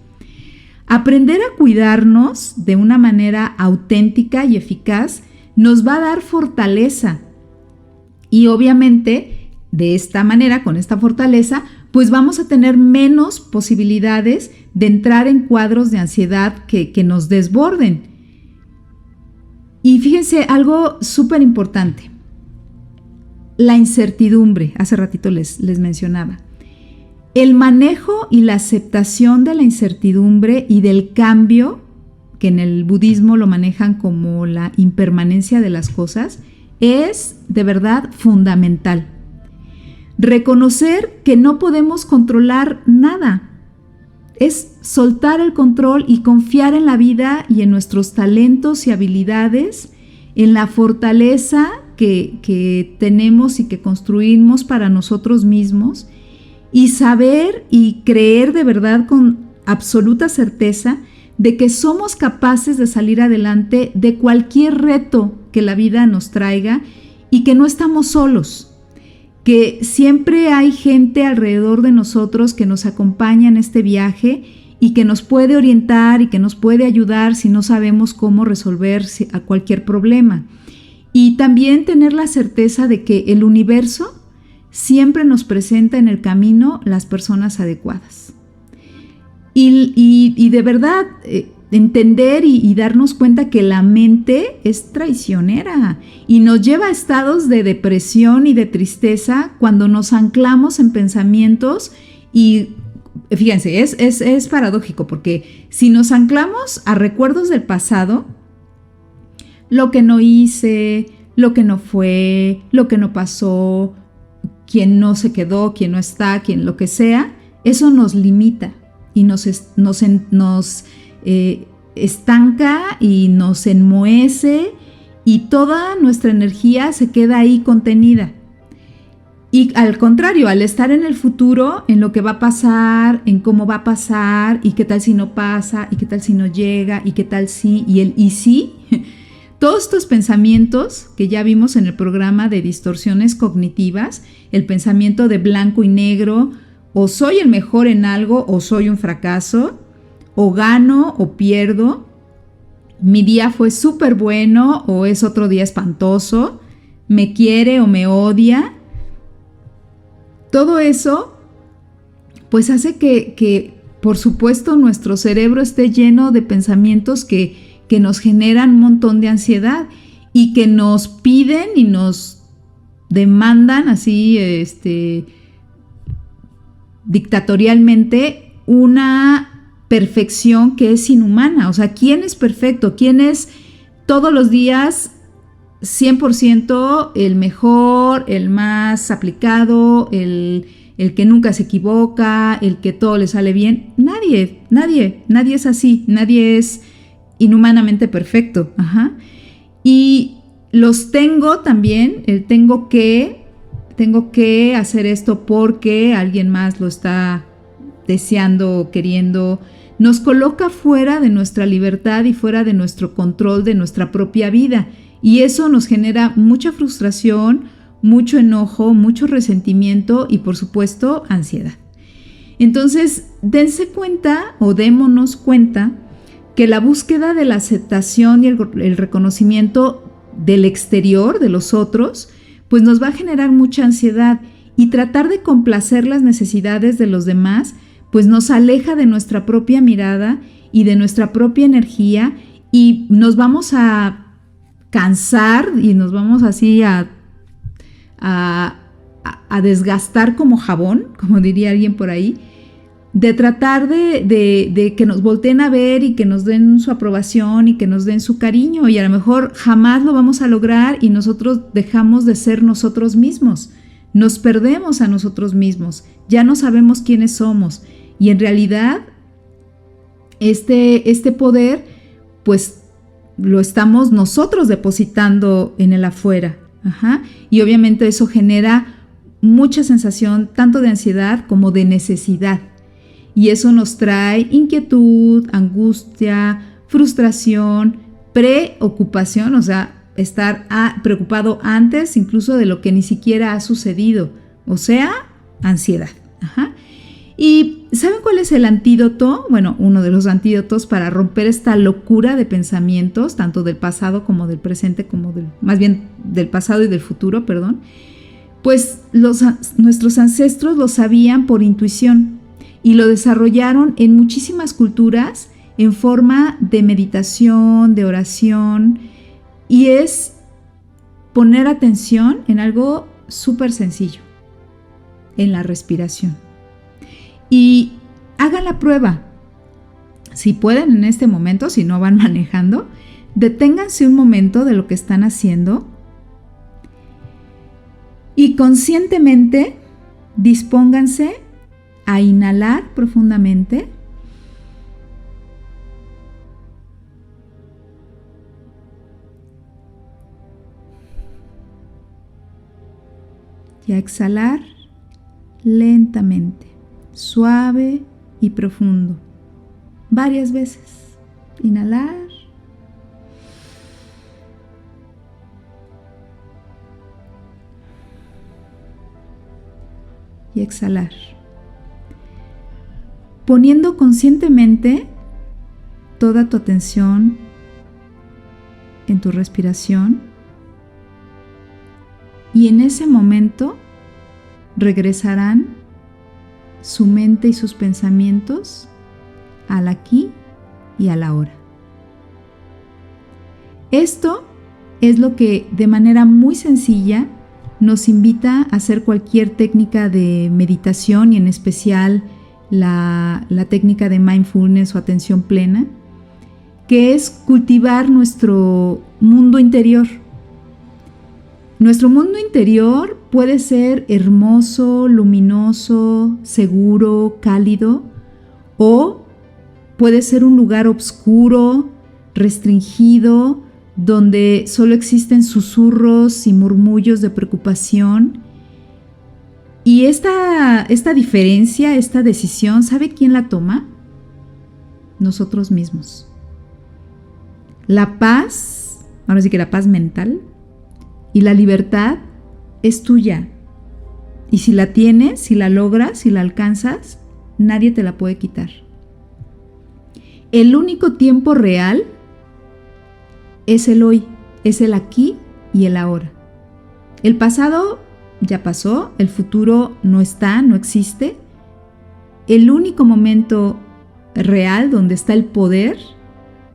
Aprender a cuidarnos de una manera auténtica y eficaz nos va a dar fortaleza. Y obviamente, de esta manera, con esta fortaleza, pues vamos a tener menos posibilidades de entrar en cuadros de ansiedad que nos desborden. Y fíjense, algo súper importante, la incertidumbre, hace ratito les mencionaba. El manejo y la aceptación de la incertidumbre y del cambio, que en el budismo lo manejan como la impermanencia de las cosas, es de verdad fundamental. Reconocer que no podemos controlar nada. Es soltar el control y confiar en la vida y en nuestros talentos y habilidades, en la fortaleza que tenemos y que construimos para nosotros mismos, y saber y creer de verdad con absoluta certeza de que somos capaces de salir adelante de cualquier reto que la vida nos traiga y que no estamos solos, que siempre hay gente alrededor de nosotros que nos acompaña en este viaje y que nos puede orientar y que nos puede ayudar si no sabemos cómo resolver a cualquier problema. Y también tener la certeza de que el universo siempre nos presenta en el camino las personas adecuadas. Y de verdad entender y darnos cuenta que la mente es traicionera y nos lleva a estados de depresión y de tristeza cuando nos anclamos en pensamientos. Y fíjense, es paradójico, porque si nos anclamos a recuerdos del pasado, lo que no hice, lo que no fue, lo que no pasó, quién no se quedó, quién no está, quién lo que sea, eso nos limita y nos estanca y nos enmohece y toda nuestra energía se queda ahí contenida. Y al contrario, al estar en el futuro, en lo que va a pasar, en cómo va a pasar y qué tal si no pasa y qué tal si no llega y qué tal si y el y sí, Todos estos pensamientos que ya vimos en el programa de distorsiones cognitivas, el pensamiento de blanco y negro, o soy el mejor en algo o soy un fracaso, o gano o pierdo, mi día fue súper bueno o es otro día espantoso, me quiere o me odia. Todo eso pues hace que por supuesto nuestro cerebro esté lleno de pensamientos que nos generan un montón de ansiedad y que nos piden y nos demandan así dictatorialmente una perfección que es inhumana. O sea, ¿quién es perfecto? ¿Quién es todos los días 100% el mejor, el más aplicado, el que nunca se equivoca, el que todo le sale bien? Nadie es así, nadie es inhumanamente perfecto. Ajá. Y los tengo también, el tengo que hacer esto porque alguien más lo está deseando o queriendo, nos coloca fuera de nuestra libertad y fuera de nuestro control de nuestra propia vida. Y eso nos genera mucha frustración, mucho enojo, mucho resentimiento y por supuesto ansiedad. Entonces, dense cuenta o démonos cuenta que la búsqueda de la aceptación y el reconocimiento del exterior, de los otros, pues nos va a generar mucha ansiedad, y tratar de complacer las necesidades de los demás, pues nos aleja de nuestra propia mirada y de nuestra propia energía, y nos vamos a cansar y nos vamos así a desgastar como jabón, como diría alguien por ahí, de tratar de que nos volteen a ver y que nos den su aprobación y que nos den su cariño, y a lo mejor jamás lo vamos a lograr y nosotros dejamos de ser nosotros mismos, nos perdemos a nosotros mismos, ya no sabemos quiénes somos, y en realidad este poder pues lo estamos nosotros depositando en el afuera. Ajá. Y obviamente eso genera mucha sensación tanto de ansiedad como de necesidad. Y eso nos trae inquietud, angustia, frustración, preocupación, o sea, estar preocupado antes incluso de lo que ni siquiera ha sucedido, o sea, ansiedad. Ajá. ¿Y saben cuál es el antídoto? Bueno, uno de los antídotos para romper esta locura de pensamientos, tanto del pasado como del presente, más bien del pasado y del futuro, perdón. Pues nuestros ancestros lo sabían por intuición y lo desarrollaron en muchísimas culturas en forma de meditación, de oración, y es poner atención en algo súper sencillo, en la respiración. Y hagan la prueba. Si pueden en este momento, si no van manejando, deténganse un momento de lo que están haciendo y conscientemente dispónganse a inhalar profundamente y a exhalar lentamente, suave y profundo, varias veces. Inhalar y exhalar, poniendo conscientemente toda tu atención en tu respiración, y en ese momento regresarán su mente y sus pensamientos al aquí y a la ahora. Esto es lo que de manera muy sencilla nos invita a hacer cualquier técnica de meditación, y en especial la técnica de mindfulness o atención plena, que es cultivar nuestro mundo interior. Nuestro mundo interior puede ser hermoso, luminoso, seguro, cálido, o puede ser un lugar oscuro, restringido, donde solo existen susurros y murmullos de preocupación. Y esta diferencia, esta decisión, ¿sabe quién la toma? Nosotros mismos. La paz ahora sí que la paz mental, y la libertad es tuya. Y si la tienes, si la logras, si la alcanzas, nadie te la puede quitar. El único tiempo real es el hoy, es el aquí y el ahora. El pasado ya pasó, el futuro no está, no existe. El único momento real donde está el poder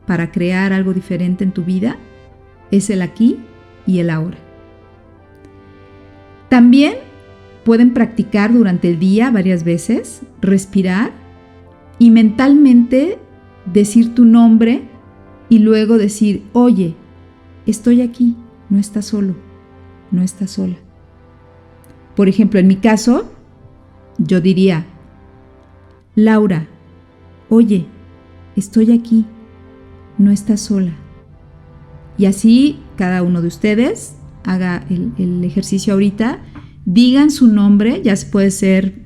para crear algo diferente en tu vida es el aquí y el ahora. También pueden practicar durante el día varias veces, respirar y mentalmente decir tu nombre y luego decir, oye, estoy aquí, no estás solo, no estás sola. Por ejemplo, en mi caso, yo diría, Laura, oye, estoy aquí, no estás sola. Y así cada uno de ustedes haga el ejercicio ahorita, digan su nombre, ya se puede ser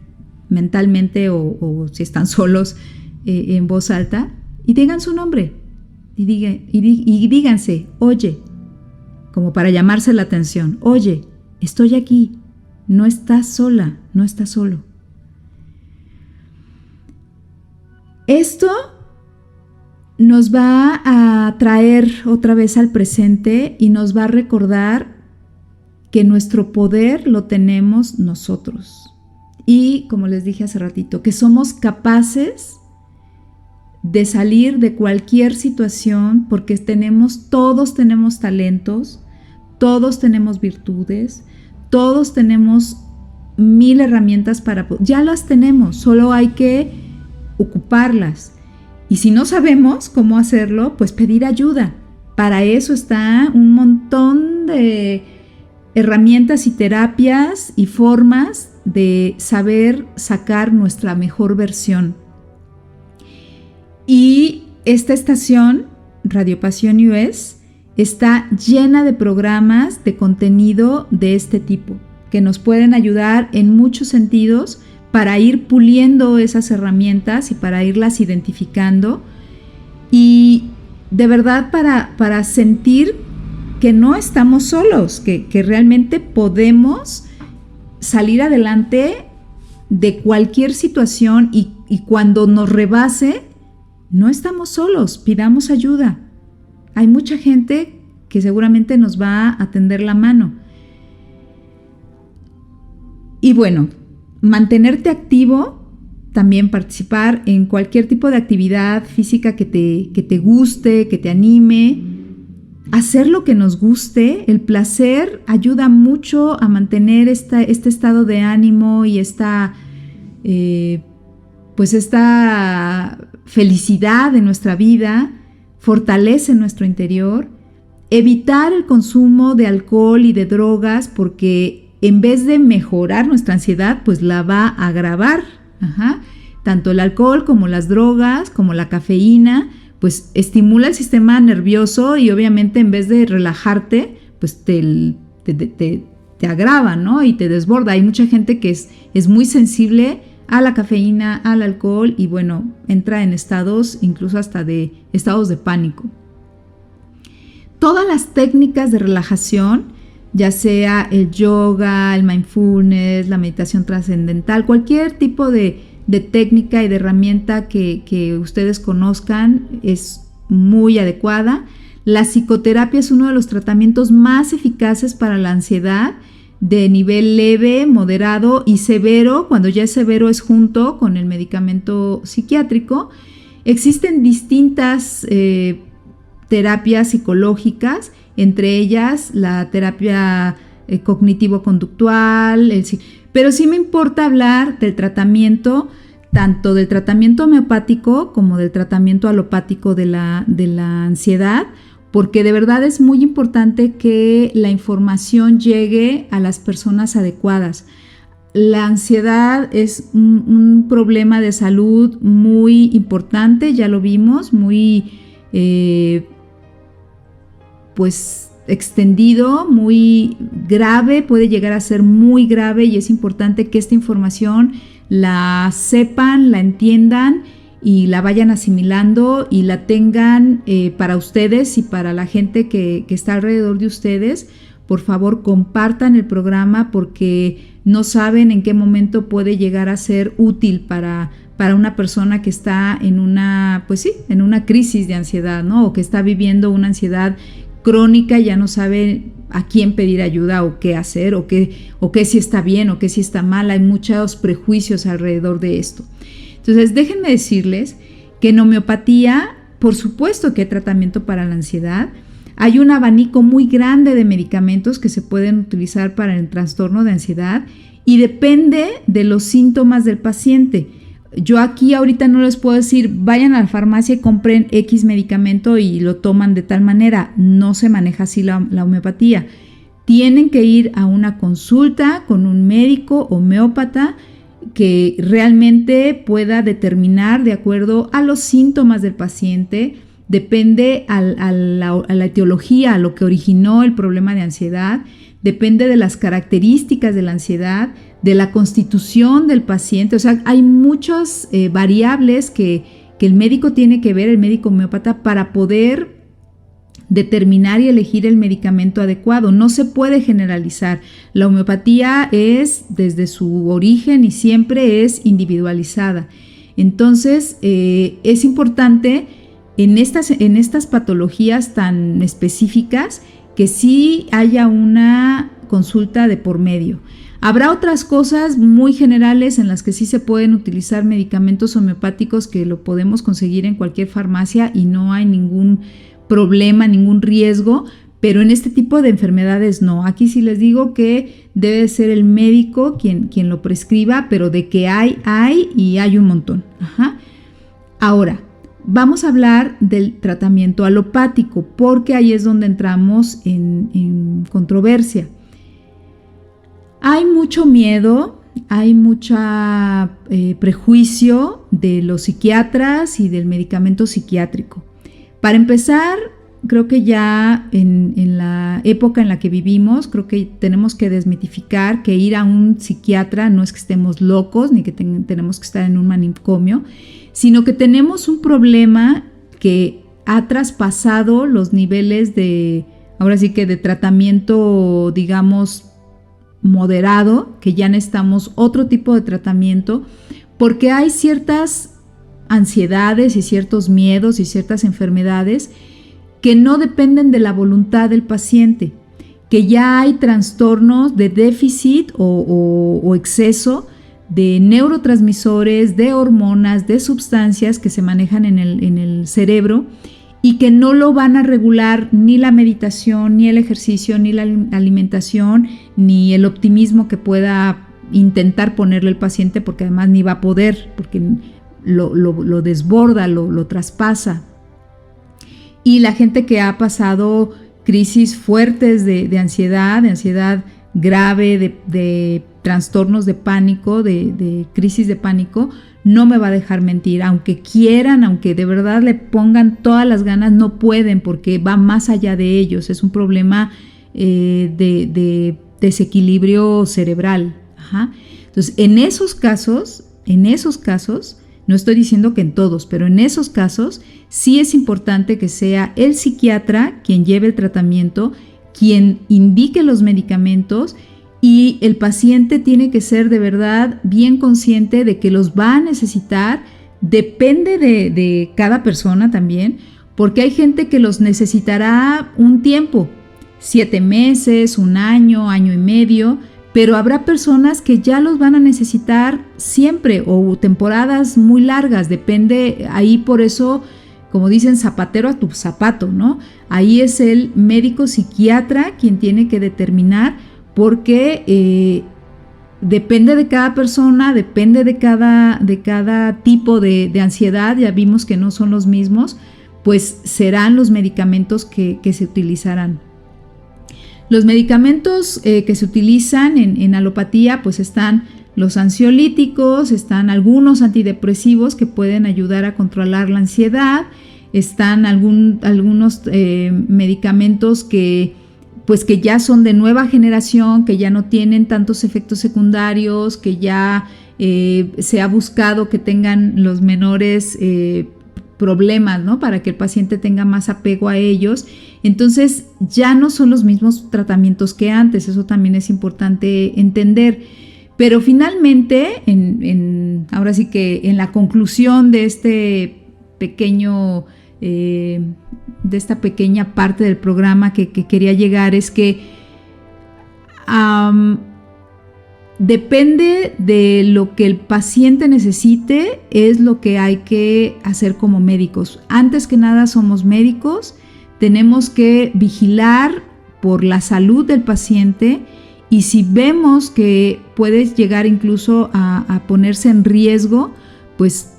mentalmente o si están solos en voz alta, y digan su nombre y díganse, oye, como para llamarse la atención, oye, estoy aquí, no estás sola, no estás solo. Esto nos va a traer otra vez al presente y nos va a recordar que nuestro poder lo tenemos nosotros. Y como les dije hace ratito, que somos capaces de salir de cualquier situación porque todos tenemos talentos, todos tenemos virtudes, todos tenemos 1000 herramientas ya las tenemos, solo hay que ocuparlas. Y si no sabemos cómo hacerlo, pues pedir ayuda. Para eso está un montón de herramientas y terapias y formas de saber sacar nuestra mejor versión. Y esta estación, Radio Pasión US, está llena de programas de contenido de este tipo, que nos pueden ayudar en muchos sentidos para ir puliendo esas herramientas y para irlas identificando. Y de verdad para sentir que no estamos solos, que realmente podemos salir adelante de cualquier situación y cuando nos rebase, no estamos solos, pidamos ayuda. Hay mucha gente que seguramente nos va a tender la mano. Y bueno, mantenerte activo, también participar en cualquier tipo de actividad física que te guste, que te anime, hacer lo que nos guste. El placer ayuda mucho a mantener este estado de ánimo y esta felicidad de nuestra vida, fortalece nuestro interior. Evitar el consumo de alcohol y de drogas porque en vez de mejorar nuestra ansiedad, pues la va a agravar. Tanto el alcohol como las drogas, como la cafeína, pues estimula el sistema nervioso y obviamente en vez de relajarte, pues te agrava, ¿no? Y te desborda. Hay mucha gente que es muy sensible a la cafeína, al alcohol y bueno, entra en estados, incluso hasta de estados de pánico. Todas las técnicas de relajación, ya sea el yoga, el mindfulness, la meditación trascendental, cualquier tipo de técnica y de herramienta que ustedes conozcan es muy adecuada. La psicoterapia es uno de los tratamientos más eficaces para la ansiedad de nivel leve, moderado y severo. Cuando ya es severo es junto con el medicamento psiquiátrico. Existen distintas terapias psicológicas, entre ellas la terapia cognitivo-conductual, pero sí me importa hablar del tratamiento, tanto del tratamiento homeopático como del tratamiento alopático de la ansiedad, porque de verdad es muy importante que la información llegue a las personas adecuadas. La ansiedad es un problema de salud muy importante, ya lo vimos, muy extendido, muy grave, puede llegar a ser muy grave y es importante que esta información la sepan, la entiendan y la vayan asimilando y la tengan para ustedes y para la gente que está alrededor de ustedes. Por favor, compartan el programa porque no saben en qué momento puede llegar a ser útil para una persona que está en una crisis de ansiedad, ¿no? O que está viviendo una ansiedad crónica y ya no sabe a quién pedir ayuda o qué hacer o qué si está bien o qué si está mal. Hay muchos prejuicios alrededor de esto. Entonces, déjenme decirles que en homeopatía, por supuesto que hay tratamiento para la ansiedad. Hay un abanico muy grande de medicamentos que se pueden utilizar para el trastorno de ansiedad y depende de los síntomas del paciente. Yo aquí ahorita no les puedo decir, vayan a la farmacia y compren X medicamento y lo toman de tal manera. No se maneja así la homeopatía. Tienen que ir a una consulta con un médico homeópata que realmente pueda determinar de acuerdo a los síntomas del paciente. Depende a la etiología, a lo que originó el problema de ansiedad. Depende de las características de la ansiedad, de la constitución del paciente. O sea, hay muchas variables que el médico tiene que ver, el médico homeópata, para poder determinar y elegir el medicamento adecuado. No se puede generalizar. La homeopatía es, desde su origen y siempre es individualizada. Entonces, es importante en estas patologías tan específicas que sí haya una consulta de por medio. Habrá otras cosas muy generales en las que sí se pueden utilizar medicamentos homeopáticos que lo podemos conseguir en cualquier farmacia y no hay ningún problema, ningún riesgo, pero en este tipo de enfermedades no. Aquí sí les digo que debe ser el médico quien lo prescriba, pero de que hay y hay un montón. Ajá. Ahora, vamos a hablar del tratamiento alopático, porque ahí es donde entramos en controversia. Hay mucho miedo, hay mucho prejuicio de los psiquiatras y del medicamento psiquiátrico. Para empezar, creo que ya en la época en la que vivimos, creo que tenemos que desmitificar que ir a un psiquiatra no es que estemos locos ni que tenemos que estar en un manicomio, sino que tenemos un problema que ha traspasado los niveles de tratamiento, digamos, moderado, que ya necesitamos otro tipo de tratamiento, porque hay ciertas ansiedades y ciertos miedos y ciertas enfermedades que no dependen de la voluntad del paciente, que ya hay trastornos de déficit o exceso de neurotransmisores, de hormonas, de sustancias que se manejan en el cerebro y que no lo van a regular ni la meditación, ni el ejercicio, ni la alimentación, ni el optimismo que pueda intentar ponerle el paciente, porque además ni va a poder, porque lo desborda, lo traspasa. Y la gente que ha pasado crisis fuertes de ansiedad grave, de trastornos de pánico, de crisis de pánico, no me va a dejar mentir. Aunque quieran, aunque de verdad le pongan todas las ganas, no pueden, porque va más allá de ellos. Es un problema de desequilibrio cerebral. Ajá. Entonces, en esos casos, no estoy diciendo que en todos, pero en esos casos sí es importante que sea el psiquiatra quien lleve el tratamiento, quien indique los medicamentos, y el paciente tiene que ser de verdad bien consciente de que los va a necesitar. Depende de cada persona también, porque hay gente que los necesitará un tiempo, 7 meses, 1 año, año y medio, pero habrá personas que ya los van a necesitar siempre o temporadas muy largas. Depende, ahí por eso, como dicen, zapatero a tu zapato, ¿no? Ahí es el médico psiquiatra quien tiene que determinar, porque depende de cada persona, depende de cada tipo de ansiedad. Ya vimos que no son los mismos, pues serán los medicamentos que se utilizarán. Los medicamentos que se utilizan en alopatía, pues están los ansiolíticos, están algunos antidepresivos que pueden ayudar a controlar la ansiedad, están algunos medicamentos que ya son de nueva generación, que ya no tienen tantos efectos secundarios, que ya se ha buscado que tengan los menores problemas, ¿no? Para que el paciente tenga más apego a ellos. Entonces ya no son los mismos tratamientos que antes, eso también es importante entender. Pero finalmente, ahora sí que en la conclusión de este pequeño, de esta pequeña parte del programa que quería llegar, es que depende de lo que el paciente necesite, es lo que hay que hacer como médicos. Antes que nada somos médicos, tenemos que vigilar por la salud del paciente, y si vemos que puede llegar incluso a ponerse en riesgo, pues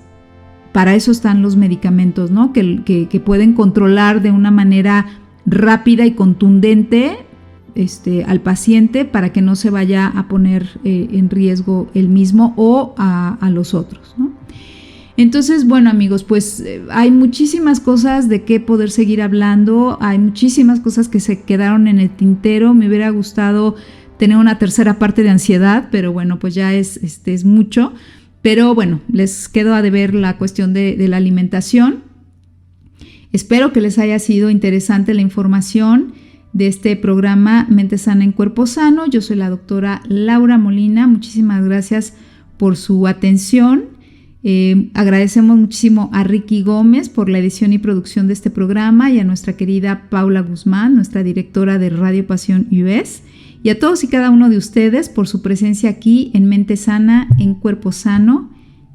para eso están los medicamentos, ¿no? Que pueden controlar de una manera rápida y contundente al paciente para que no se vaya a poner en riesgo él mismo o a los otros, ¿no? Entonces, bueno, amigos, pues hay muchísimas cosas de qué poder seguir hablando, hay muchísimas cosas que se quedaron en el tintero. Me hubiera gustado tener una tercera parte de ansiedad, pero bueno, pues ya es mucho. Pero bueno, les quedo a deber la cuestión de la alimentación. Espero que les haya sido interesante la información de este programa Mente Sana en Cuerpo Sano. Yo soy la doctora Laura Molina. Muchísimas gracias por su atención. Agradecemos muchísimo a Ricky Gómez por la edición y producción de este programa, y a nuestra querida Paula Guzmán, nuestra directora de Radio Pasión US, y a todos y cada uno de ustedes por su presencia aquí en Mente Sana en Cuerpo Sano,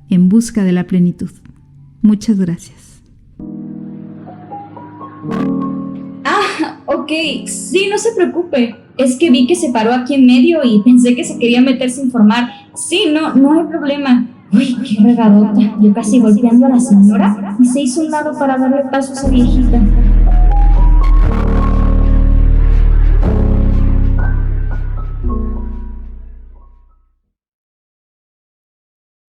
en busca de la plenitud. Muchas gracias. Ok, sí, no se preocupe. Es que vi que se paró aquí en medio y pensé que se quería meterse a informar. Sí, no hay problema. Uy, qué regadota. Yo casi golpeando a la señora y se hizo un lado para darle paso a esa viejita.